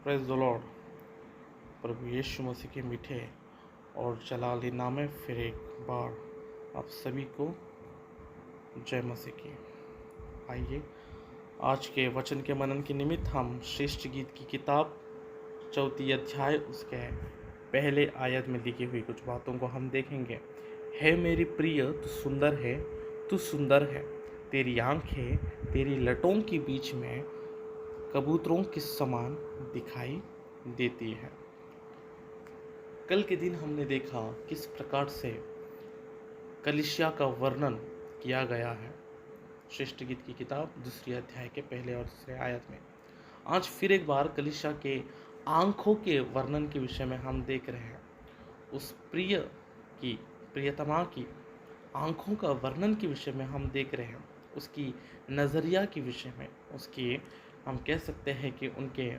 Praise the Lord. प्रभु यीशु मसीह के मीठे और जलाली नाम में फिर एक बार आप सभी को जय मसीह की। आइए आज के वचन के मनन के निमित्त हम श्रेष्ठ गीत की किताब 4 अध्याय उसके पहले आयत में लिखी हुई कुछ बातों को हम देखेंगे। हे मेरी प्रिय, तू सुंदर है, तू सुंदर है। तेरी आंखें तेरी लटों के बीच में कबूतरों के समान दिखाई देती है। कल के दिन हमने देखा किस प्रकार से कलीसिया का वर्णन किया गया है श्रेष्ठ गीत की किताब 2 अध्याय के पहले और दूसरे आयत में। आज फिर एक बार कलीसिया के आंखों के वर्णन के विषय में हम देख रहे हैं। उस प्रियतमा की आंखों का वर्णन के विषय में हम देख रहे हैं। उसकी नज़रिया के विषय में, उसकी हम कह सकते हैं कि उनके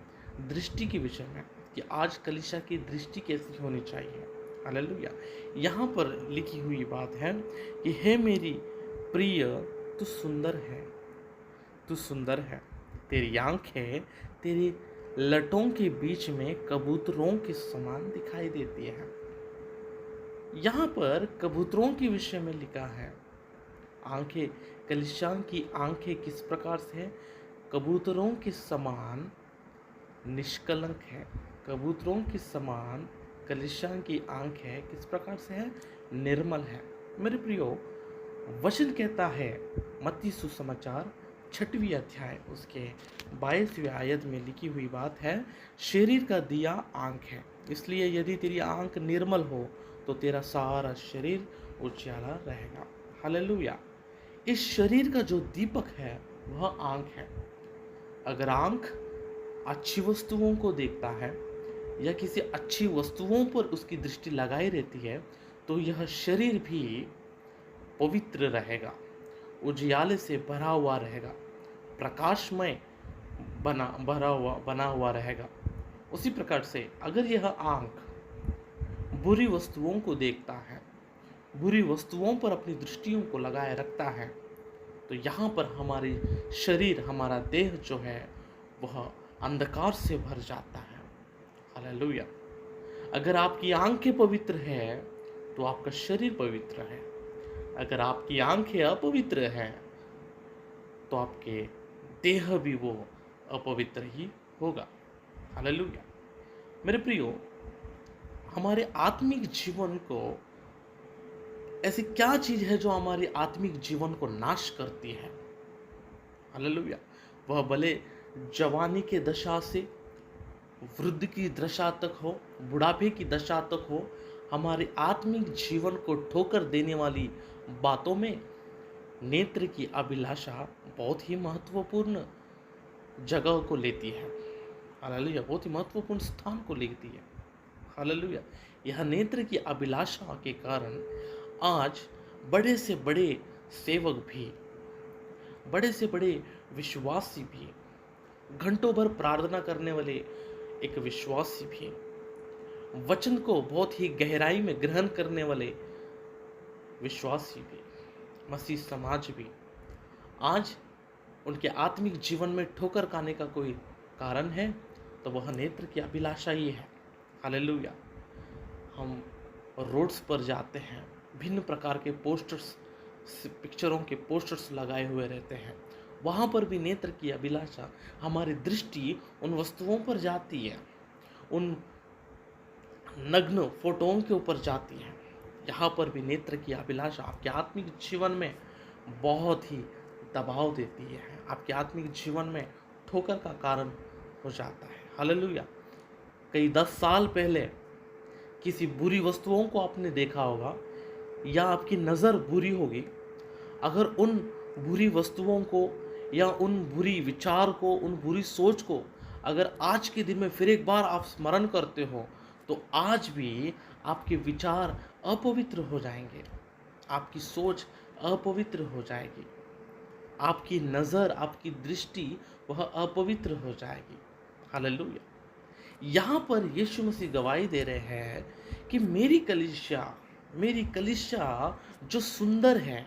दृष्टि के विषय में, कि आज कलीसिया की दृष्टि कैसी होनी चाहिए। हालेलुया। यहाँ पर लिखी हुई बात है कि हे मेरी प्रिय, तू सुंदर है, तू सुंदर है। तेरी आंखें तेरी लटों के बीच में कबूतरों के समान दिखाई देती है। यहाँ पर कबूतरों के विषय में लिखा है। आंखें, कलीसिया की आंखें किस प्रकार से है? कबूतरों के समान निष्कलंक है। कबूतरों के समान कलीसिया की आंखें किस प्रकार से है? निर्मल है। मेरे प्रियो, वचन कहता है मत्ती सुसमाचार 6वीं अध्याय उसके 22वें आयत में लिखी हुई बात है, शरीर का दिया आंख है, इसलिए यदि तेरी आंख निर्मल हो तो तेरा सारा शरीर उजाला रहेगा। हालेलुया। इस शरीर का जो दीपक है वह आंख है। अगर आंख अच्छी वस्तुओं को देखता है या किसी अच्छी वस्तुओं पर उसकी दृष्टि लगाई रहती है तो यह शरीर भी पवित्र रहेगा, उजियाले से भरा हुआ रहेगा, प्रकाशमय बना हुआ रहेगा। उसी प्रकार से अगर यह आंख बुरी वस्तुओं को देखता है, बुरी वस्तुओं पर अपनी दृष्टियों को लगाए रखता है, तो यहाँ पर हमारी शरीर, हमारा देह जो है वह अंधकार से भर जाता है। हालेलुया। अगर आपकी आंखें पवित्र है तो आपका शरीर पवित्र है। अगर आपकी आंखें अपवित्र है तो आपके देह भी वो अपवित्र ही होगा। हालेलुया। मेरे प्रियो, हमारे आत्मिक जीवन को ऐसी क्या चीज है जो हमारे आत्मिक जीवन को नाश करती है? हालेलुया। वह भले जवानी के दशा से वृद्ध की दशा तक हो, बुढ़ापे की दशा तक हो, हमारे आत्मिक जीवन को ठोकर देने वाली बातों में नेत्र की अभिलाषा बहुत ही महत्वपूर्ण जगह को लेती है। हालेलुया। बहुत ही महत्वपूर्ण स्थान को लेती है। हालेलुया। यह नेत्र की अभिलाषा के कारण आज बड़े से बड़े सेवक भी, बड़े से बड़े विश्वासी भी, घंटों भर प्रार्थना करने वाले एक विश्वासी भी, वचन को बहुत ही गहराई में ग्रहण करने वाले विश्वासी भी, मसीह समाज भी, आज उनके आत्मिक जीवन में ठोकर खाने का कोई कारण है तो वह नेत्र की अभिलाषा ही है। हालेलुया। हम रोड्स पर जाते हैं, भिन्न प्रकार के पोस्टर्स, पिक्चरों के पोस्टर्स लगाए हुए रहते हैं, वहाँ पर भी नेत्र की अभिलाषा, हमारी दृष्टि उन वस्तुओं पर जाती है, उन नग्न फोटोओं के ऊपर जाती है। यहाँ पर भी नेत्र की अभिलाषा आपके आत्मिक जीवन में बहुत ही दबाव देती है, आपके आत्मिक जीवन में ठोकर का कारण हो जाता है। हालेलुया। कई 10 साल पहले किसी बुरी वस्तुओं को आपने देखा होगा या आपकी नज़र बुरी होगी। अगर उन बुरी वस्तुओं को या उन बुरी विचार को, उन बुरी सोच को अगर आज के दिन में फिर एक बार आप स्मरण करते हो तो आज भी आपके विचार अपवित्र हो जाएंगे, आपकी सोच अपवित्र हो जाएगी, आपकी नज़र, आपकी दृष्टि वह अपवित्र हो जाएगी। हालेलुया। यहाँ पर यीशु मसीह गवाही दे रहे हैं कि मेरी कलीसिया जो सुंदर है,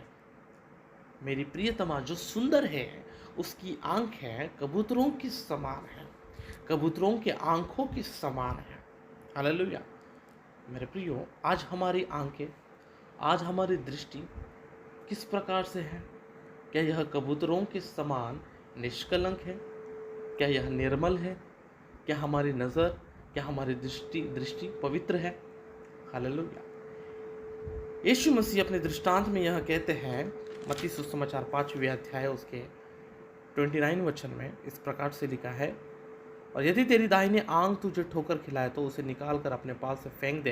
मेरी प्रियतमा जो सुंदर है, उसकी आंखें कबूतरों की समान है। कबूतरों के आंखों के समान है। हालेलुया। मेरे प्रियो, आज हमारी आंखें, आज हमारी दृष्टि किस प्रकार से है? क्या यह कबूतरों के समान निष्कलंक है? क्या यह निर्मल है? क्या हमारी नज़र, क्या हमारी दृष्टि दृष्टि पवित्र है? हालेलुया। यीशु मसीह अपने दृष्टांत में यह कहते हैं, मत्ती सुसमाचार 5वें अध्याय उसके 29 वचन में इस प्रकार से लिखा है, और यदि तेरी दाहिनी आंख तुझे ठोकर खिलाए तो उसे निकाल कर अपने पास से फेंक दे,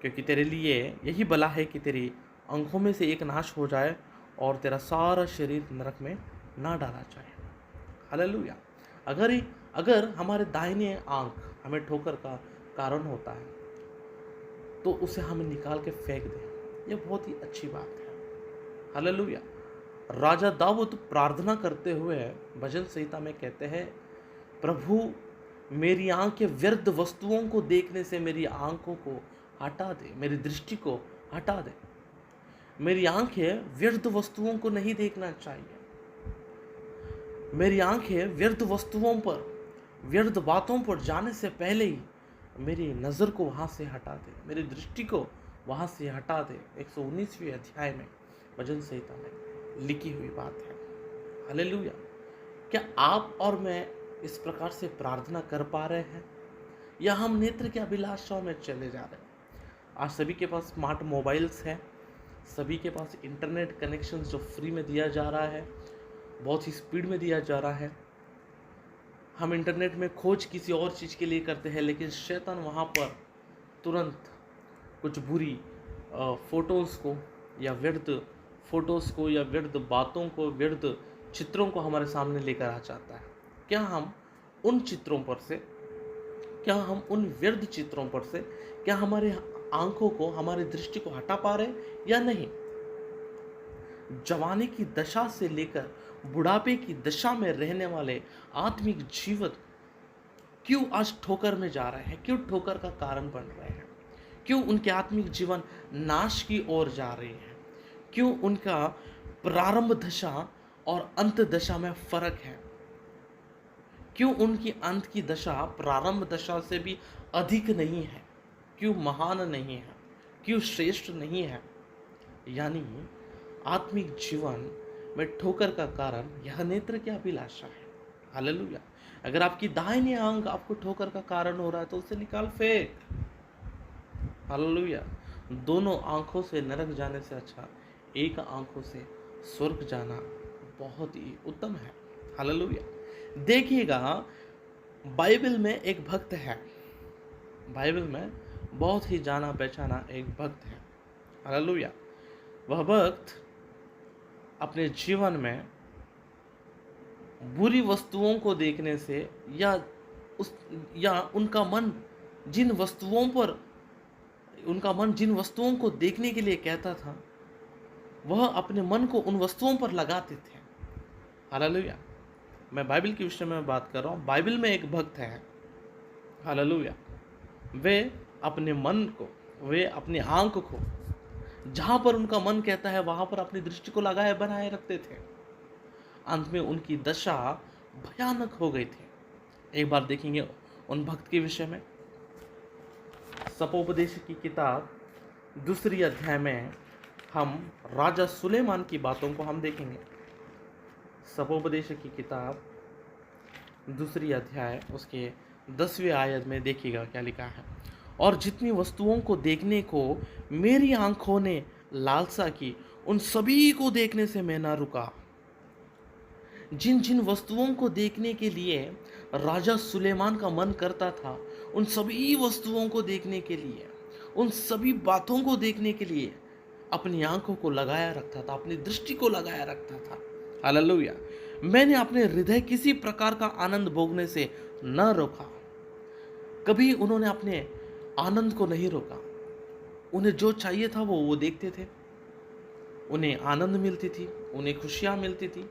क्योंकि तेरे लिए यही भला है कि तेरी आंखों में से एक नाश हो जाए और तेरा सारा शरीर नरक में ना डाला जाए। हालेलुया। अगर हमारे दाहिने आंख हमें ठोकर का कारण होता है तो उसे हमें निकाल के फेंक दें, यह बहुत ही अच्छी बात है। हालेलुया। राजा दाऊद प्रार्थना करते हुए भजन संहिता में कहते हैं, प्रभु मेरी आंखें व्यर्थ वस्तुओं को देखने से मेरी आंखों को हटा दे, मेरी दृष्टि को हटा दे। मेरी आंखें व्यर्थ वस्तुओं को नहीं देखना चाहिए। मेरी आंखें व्यर्थ वस्तुओं पर, व्यर्थ बातों पर जाने से पहले ही मेरी नज़र को वहाँ से हटा दे, मेरी दृष्टि को वहाँ से हटा दे। 119वें अध्याय में भजन संहिता में लिखी हुई बात है। हालेलुया। क्या आप और मैं इस प्रकार से प्रार्थना कर पा रहे हैं, या हम नेत्र की अभिलाषाओं में चले जा रहे हैं? आज सभी के पास स्मार्ट मोबाइल्स हैं, सभी के पास इंटरनेट कनेक्शन जो फ्री में दिया जा रहा है, बहुत ही स्पीड में दिया जा रहा है। हम इंटरनेट में खोज किसी और चीज़ के लिए करते हैं, लेकिन शैतान वहाँ पर तुरंत कुछ बुरी फोटोज़ को या व्यर्थ फोटोज़ को या व्यर्थ बातों को, व्यर्थ चित्रों को हमारे सामने लेकर आ जाता है। क्या हम उन चित्रों पर से, क्या हम उन व्यर्थ चित्रों पर से, क्या हमारे आंखों को, हमारी दृष्टि को हटा पा रहे या नहीं? जवानी की दशा से लेकर बुढ़ापे की दशा में रहने वाले आत्मिक जीवन क्यों आज ठोकर में जा रहे हैं? क्यों ठोकर का कारण बन रहे हैं? क्यों उनके आत्मिक जीवन नाश की ओर जा रहे हैं? क्यों उनका प्रारंभ दशा और अंत दशा में फर्क है? क्यों उनकी अंत की दशा प्रारंभ दशा से भी अधिक नहीं है? क्यों महान नहीं है? क्यों श्रेष्ठ नहीं है? यानी आत्मिक जीवन में ठोकर का कारण यह नेत्र की अभिलाषा है। हालेलुया। अगर आपकी दाहिनी आंख आपको ठोकर का कारण हो रहा है तो उसे निकाल फेंक। हालेलुया। दोनों आंखों से नरक जाने से अच्छा एक आंखों से स्वर्ग जाना बहुत ही उत्तम है। हालेलुया। देखिएगा, बाइबल में एक भक्त है, बाइबल में बहुत ही जाना पहचाना एक भक्त है। हालेलुया। वह भक्त अपने जीवन में बुरी वस्तुओं को देखने से या उनका मन जिन वस्तुओं को देखने के लिए कहता था, वह अपने मन को उन वस्तुओं पर लगाते थे। हालेलुया। मैं बाइबल के विषय में बात कर रहा हूँ। बाइबल में एक भक्त है, हालेलुया, वे अपने मन को, वे अपनी आंख को जहाँ पर उनका मन कहता है वहाँ पर अपनी दृष्टि को लगाए बनाए रखते थे। अंत में उनकी दशा भयानक हो गई थी। एक बार देखेंगे उन भक्त के विषय में। सपोपदेश की किताब 2 अध्याय में हम राजा सुलेमान की बातों को हम देखेंगे। सपोपदेश की किताब 2 अध्याय उसके 10वें आयत में देखिएगा क्या लिखा है। और जितनी वस्तुओं को देखने को मेरी आंखों ने लालसा की, उन सभी को देखने से मैं ना रुका। जिन जिन वस्तुओं को देखने के लिए राजा सुलेमान का मन करता था, उन सभी वस्तुओं को देखने के लिए, उन सभी बातों को देखने के लिए अपनी आंखों को लगाया रखता था, अपनी दृष्टि को लगाया रखता था। हालेलुया। मैंने अपने हृदय किसी प्रकार का आनंद भोगने से न रोका। कभी उन्होंने अपने आनंद को नहीं रोका। उन्हें जो चाहिए था वो देखते थे, उन्हें आनंद मिलती थी, उन्हें खुशियाँ मिलती थी।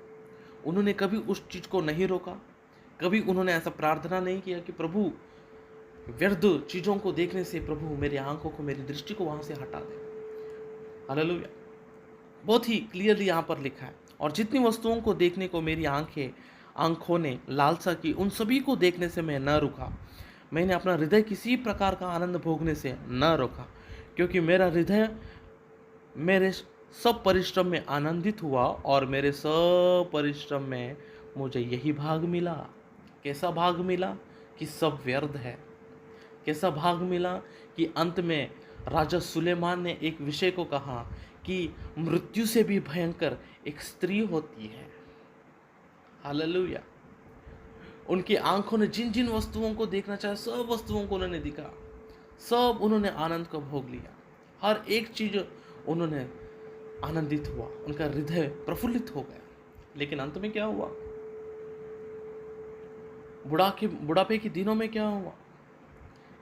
उन्होंने कभी उस चीज़ को नहीं रोका। कभी उन्होंने ऐसा प्रार्थना नहीं किया कि प्रभु व्यर्थ चीज़ों को देखने से प्रभु मेरी आंखों को, मेरी दृष्टि को वहाँ से हटा दे। हालेलुया। बहुत ही क्लियरली यहाँ पर लिखा है, और जितनी वस्तुओं को देखने को मेरी आंखें आंखों ने लालसा की, उन सभी को देखने से मैं न रुका। मैंने अपना हृदय किसी प्रकार का आनंद भोगने से न रोका, क्योंकि मेरा हृदय मेरे सब परिश्रम में आनंदित हुआ और मेरे सब परिश्रम में मुझे यही भाग मिला। कैसा भाग मिला कि सब व्यर्थ है। कैसा भाग मिला कि अंत में राजा सुलेमान ने एक विषय को कहा कि मृत्यु से भी भयंकर एक स्त्री होती है। हालेलुया। उनकी आंखों ने जिन जिन वस्तुओं को देखना चाहा, सब वस्तुओं को उन्होंने दिखा, सब उन्होंने आनंद को भोग लिया, हर एक चीज उन्होंने आनंदित हुआ, उनका हृदय प्रफुल्लित हो गया। लेकिन अंत में क्या हुआ? बुढ़ापे के दिनों में क्या हुआ?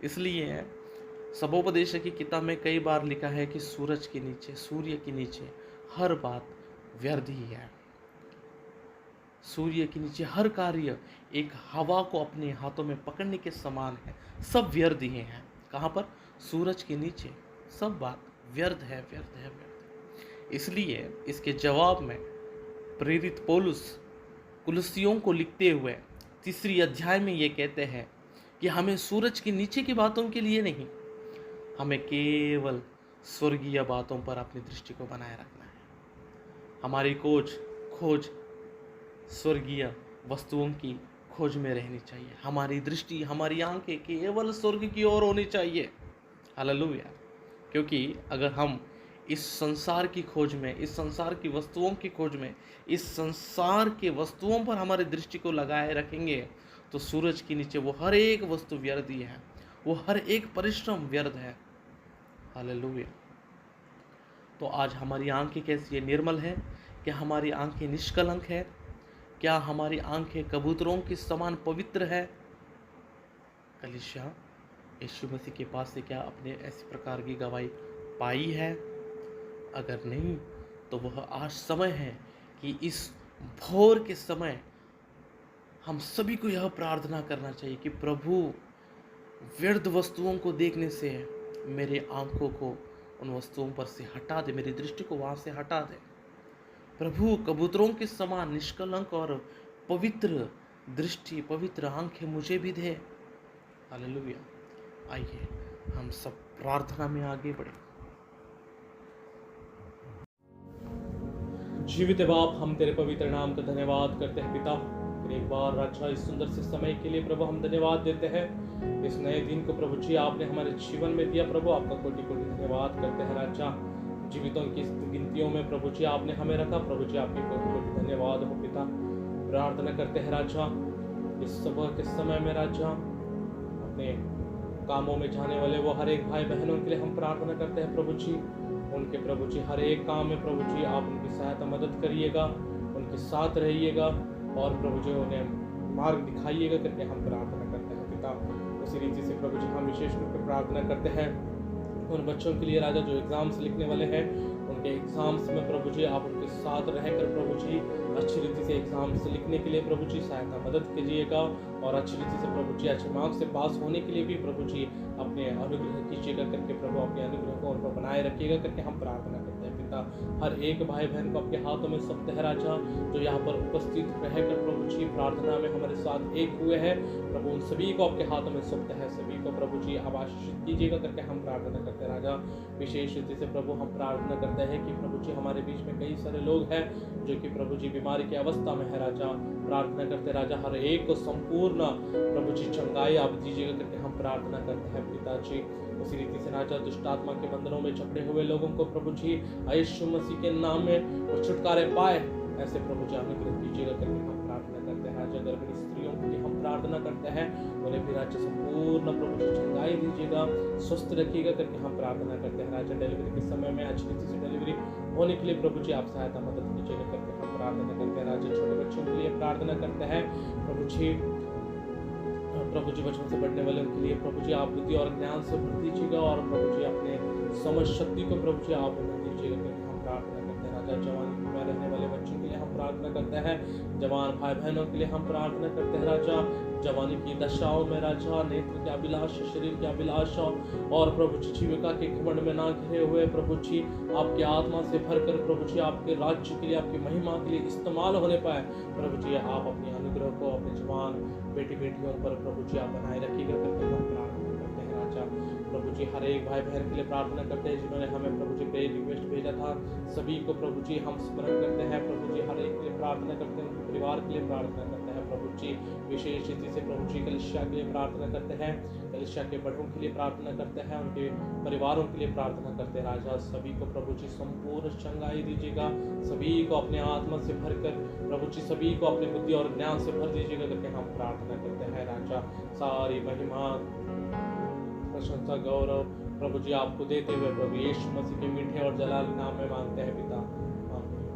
इसलिए सबोपदेश की किताब में कई बार लिखा है कि सूरज के नीचे, सूर्य के नीचे हर बात व्यर्थ ही है। सूर्य के नीचे हर कार्य एक हवा को अपने हाथों में पकड़ने के समान है, सब व्यर्थ ही हैं। कहाँ पर? सूरज के नीचे सब बात व्यर्थ है, व्यर्थ है, व्यर्थ। इसलिए इसके जवाब में प्रेरित पौलुस कुलुस्सियों को लिखते हुए 3 अध्याय में ये कहते हैं कि हमें सूरज के नीचे की बातों के लिए नहीं, हमें केवल स्वर्गीय बातों पर अपनी दृष्टि को बनाए रखना है। हमारी खोज स्वर्गीय वस्तुओं की खोज में रहनी चाहिए। हमारी दृष्टि, हमारी आंखें केवल स्वर्ग की ओर होनी चाहिए। हालेलुया। क्योंकि अगर हम इस संसार की खोज में, इस संसार की वस्तुओं की खोज में, इस संसार के वस्तुओं पर हमारी दृष्टि को लगाए रखेंगे तो सूरज के नीचे वो हर एक वस्तु व्यर्थ ही है, वो हर एक परिश्रम व्यर्थ है। हालेलुया। तो आज हमारी आंखें कैसी है? निर्मल है? क्या हमारी आंखें निष्कलंक है? क्या हमारी आंखें कबूतरों के समान पवित्र है? कलीसिया यीशु मसीह के पास से क्या अपने ऐसी प्रकार की गवाही पाई है? अगर नहीं तो वह आज समय है कि इस भोर के समय हम सभी को यह प्रार्थना करना चाहिए कि प्रभु व्यर्थ वस्तुओं को देखने से मेरे आंखों को उन वस्तुओं पर से हटा दे, मेरी दृष्टि को वहाँ से हटा दे। प्रभु कबूतरों के समान निष्कलंक और पवित्र दृष्टि, पवित्र आंखें मुझे भी दे। हालेलुया। आइए हम सब प्रार्थना में आगे बढ़े। जीवित बाप, हम तेरे पवित्र नाम का धन्यवाद करते हैं पिता। फिर एक बार राजा इस सुंदर से समय के लिए प्रभु हम धन्यवाद देते हैं। इस नए दिन को प्रभु जी आपने हमारे जीवन में दिया, प्रभु आपका कोटि कोटि धन्यवाद करते हैं राजा। जीवितों की गिनतियों में प्रभु जी आपने हमें रखा, प्रभु जी आपकी कोटि कोटि धन्यवाद हो पिता। प्रार्थना करते हैं राजा इस सुबह के समय में राजा, अपने कामों में जाने वाले वो हर एक भाई बहनों के लिए हम प्रार्थना करते हैं प्रभु जी। उनके प्रभु जी हर एक काम में प्रभु जी आप उनकी सहायता मदद करिएगा, उनके साथ रहिएगा और प्रभु जी उन्हें मार्ग दिखाइएगा करके हम प्रार्थना करते हैं पिता। उसी रीति से प्रभु जी हम विशेष रूप से प्रार्थना करते हैं उन बच्चों के लिए राजा जो एग्जाम्स लिखने वाले हैं, उनके एग्जाम्स में प्रभु जी आप उनके साथ रहकर प्रभु जी अच्छी रीति से एग्जाम्स लिखने के लिए प्रभु जी सहायता मदद कीजिएगा और अच्छी रीति से प्रभु जी अच्छे मार्क्स से पास होने के लिए भी प्रभु जी अपने अनुग्रह कीजिएगा करके प्रभु अपने अनुग्रह को उन पर बनाए रखिएगा करके हम प्रार्थना करते हैं पिता। हर एक भाई बहन को आपके हाथों में सौंपते हैं राजा, जो यहाँ पर उपस्थित रहकर प्रभु जी प्रार्थना में हमारे साथ एक हुए हैं, प्रभु उन सभी को आपके हाथों में सौंपते हैं। सभी को प्रभु जी आप आशीषित कीजिएगा करके हम प्रार्थना करते हैं राजा। विशेष रीति से प्रभु हम प्रार्थना करते हैं कि प्रभु जी हमारे बीच में कई सारे लोग हैं जो कि प्रभु जी बीमारी की अवस्था में है राजा। प्रार्थना करते राजा हर एक को संपूर्ण प्रभु जी चंगाई आप दीजिएगा करके हम प्रार्थना करते हैं पिताजी। उसी रीति से राजा दुष्ट आत्मा के बंधनों में जकड़े हुए लोगों को प्रभु जी यीशु मसीह के नाम में वो छुटकारे पाए, ऐसे प्रभु जी अनुग्रह कीजिएगा करके हम प्रार्थना करते हैं राजा। गर्भिणी स्त्रियों के लिए हम प्रार्थना करते हैं, उन्हें भी राजा संपूर्ण प्रभु जी चंगाई दीजिएगा, स्वस्थ रखिएगा करके हम प्रार्थना करते हैं राजा। डिलीवरी के समय में अच्छी रीति से डिलीवरी होने के लिए प्रभु जी आप सहायता मदद कीजिएगा करके हम प्रार्थना करते हैं राजा। छोटे बच्चों के लिए प्रार्थना करते हैं प्रभु जी बचपन से बढ़ने वाले उनके लिए प्रभु जी आप बुद्धि और ज्ञान से भर दीजिएगा और प्रभु जी अपने समझ शक्ति को प्रभु जी आप उन्हें दीजिएगा करके हम प्रार्थना करते हैं राजा। जवानी में रहने वाले बच्चों के लिए हम प्रार्थना करते हैं, जवान भाई बहनों के लिए हम प्रार्थना करते हैं राजा। जवानी की दशाओं में राजा नेत्र की अभिलाषा, शरीर की अभिलाषा और प्रभु जी जीविका के घमंड में ना घिरे हुए प्रभु जी आपके आत्मा से भरकर प्रभु जी आपके राज्य के लिए, आपकी महिमा के लिए इस्तेमाल होने पाए। प्रभु जी आप अपनी अनुग्रह को अपने जवान बेटी बेटियों पर प्रभु जी आप बनाए रखिएगा करके हम प्रार्थना करते हैं राजा। प्रभु जी हर एक भाई बहन के लिए प्रार्थना करते हैं जिन्होंने हमें प्रभु जी प्रेयर रिक्वेस्ट भेजा था, सभी को प्रभु जी हम स्मरण करते हैं। प्रभु जी हर एक के लिए प्रार्थना करते हैं, उनके परिवार के लिए प्रार्थना करते हैं प्रभु जी। विशेष रीति से प्रभु जी कलिसिया के लिए प्रार्थना करते हैं, कलिसिया के बड़ों के लिए प्रार्थना करते हैं, उनके परिवारों के लिए प्रार्थना करते हैं राजा। सभी को प्रभु जी संपूर्ण चंगाई दीजिएगा, सभी को अपने आत्मा से भरकर प्रभु जी सभी को अपनी बुद्धि और ज्ञान से भर दीजिएगा करके हम प्रार्थना करते हैं राजा। सारी महिमा प्रशंसा गौरव प्रभु जी आपको देते हुए प्रभु यीशु मसीह के मीठे और जलाल नाम में मांगते हैं पिता, आमीन।